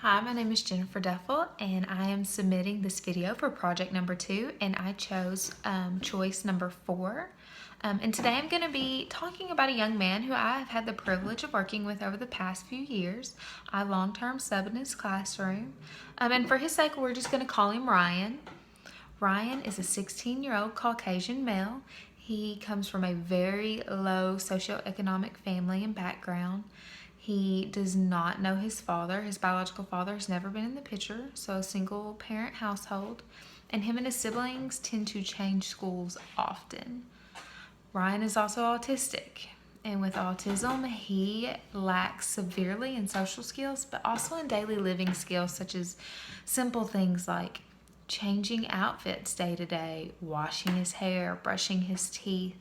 Hi, my name is Jennifer Duffel, and I am submitting this video for project number 2, and I chose choice number 4. And today I'm going to be talking about a young man who I have had the privilege of working with over the past few years. I long-term sub in his classroom, and for his sake, we're just going to call him Ryan. Ryan is a 16-year-old Caucasian male. He comes from a very low socioeconomic family and background. He does not know his father. His biological father has never been in the picture, so a single parent household. And him and his siblings tend to change schools often. Ryan is also autistic. And with autism, he lacks severely in social skills, but also in daily living skills, such as simple things like changing outfits day to day, washing his hair, brushing his teeth.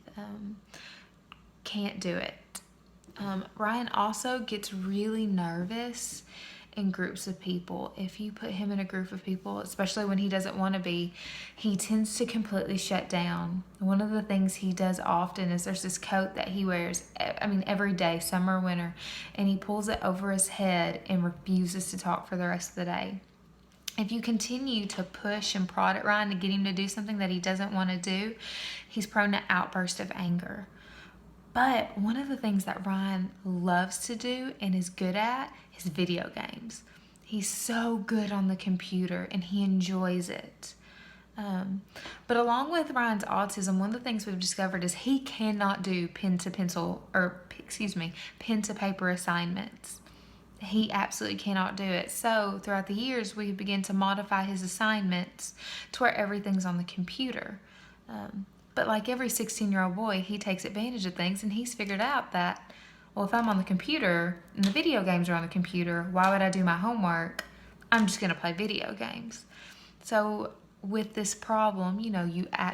Can't do it. Ryan also gets really nervous in groups of people. If you put him in a group of people, especially when he doesn't want to be, he tends to completely shut down. One of the things he does often is there's this coat that he wears, every day, summer or winter, and he pulls it over his head and refuses to talk for the rest of the day. If you continue to push and prod at Ryan to get him to do something that he doesn't want to do, he's prone to outbursts of anger. But one of the things that Ryan loves to do and is good at is video games. He's so good on the computer and he enjoys it. But along with Ryan's autism, one of the things we've discovered is he cannot do pen to paper assignments. He absolutely cannot do it. So throughout the years, we began to modify his assignments to where everything's on the computer. But like every 16-year-old boy, he takes advantage of things, and he's figured out that, well, if I'm on the computer and the video games are on the computer, why would I do my homework? I'm just going to play video games. So with this problem, you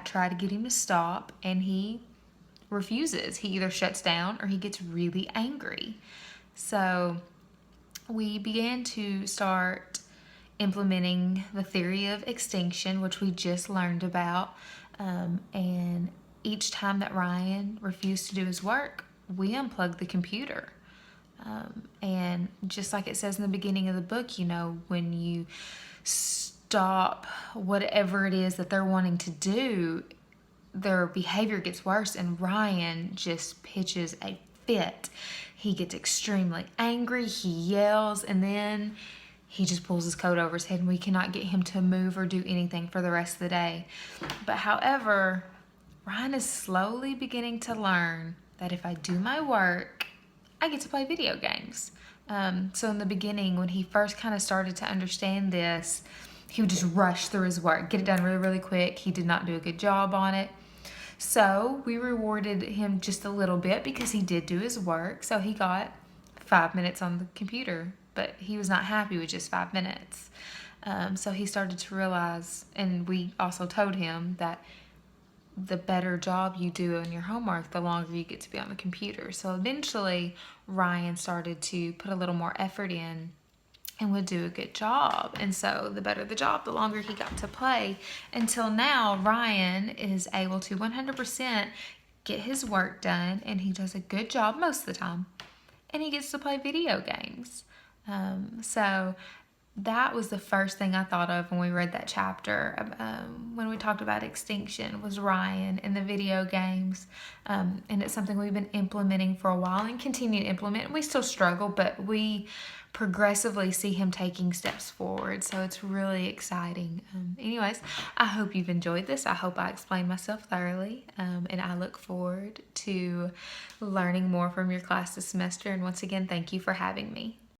try to get him to stop, and he refuses. He either shuts down or he gets really angry. So we began to start implementing the theory of extinction, which we just learned about. And each time that Ryan refused to do his work, we unplugged the computer. And just like it says in the beginning of the book, when you stop whatever it is that they're wanting to do, their behavior gets worse, and Ryan just pitches a fit. He gets extremely angry, he yells, and then he just pulls his coat over his head, and we cannot get him to move or do anything for the rest of the day. But however, Ryan is slowly beginning to learn that if I do my work, I get to play video games. So in the beginning, when he first kind of started to understand this, he would just rush through his work, get it done really, really quick. He did not do a good job on it. So we rewarded him just a little bit because he did do his work. So he got 5 minutes on the computer, but he was not happy with just 5 minutes. So he started to realize, and we also told him that the better job you do on your homework, the longer you get to be on the computer. So eventually Ryan started to put a little more effort in and would do a good job. And so the better the job, the longer he got to play, until now Ryan is able to 100% get his work done, and he does a good job most of the time, and he gets to play video games. So that was the first thing I thought of when we read that chapter, when we talked about extinction, was Ryan and the video games. And it's something we've been implementing for a while and continue to implement. We still struggle, but we progressively see him taking steps forward. So it's really exciting. Anyways, I hope you've enjoyed this. I hope I explained myself thoroughly. And I look forward to learning more from your class this semester. And once again, thank you for having me.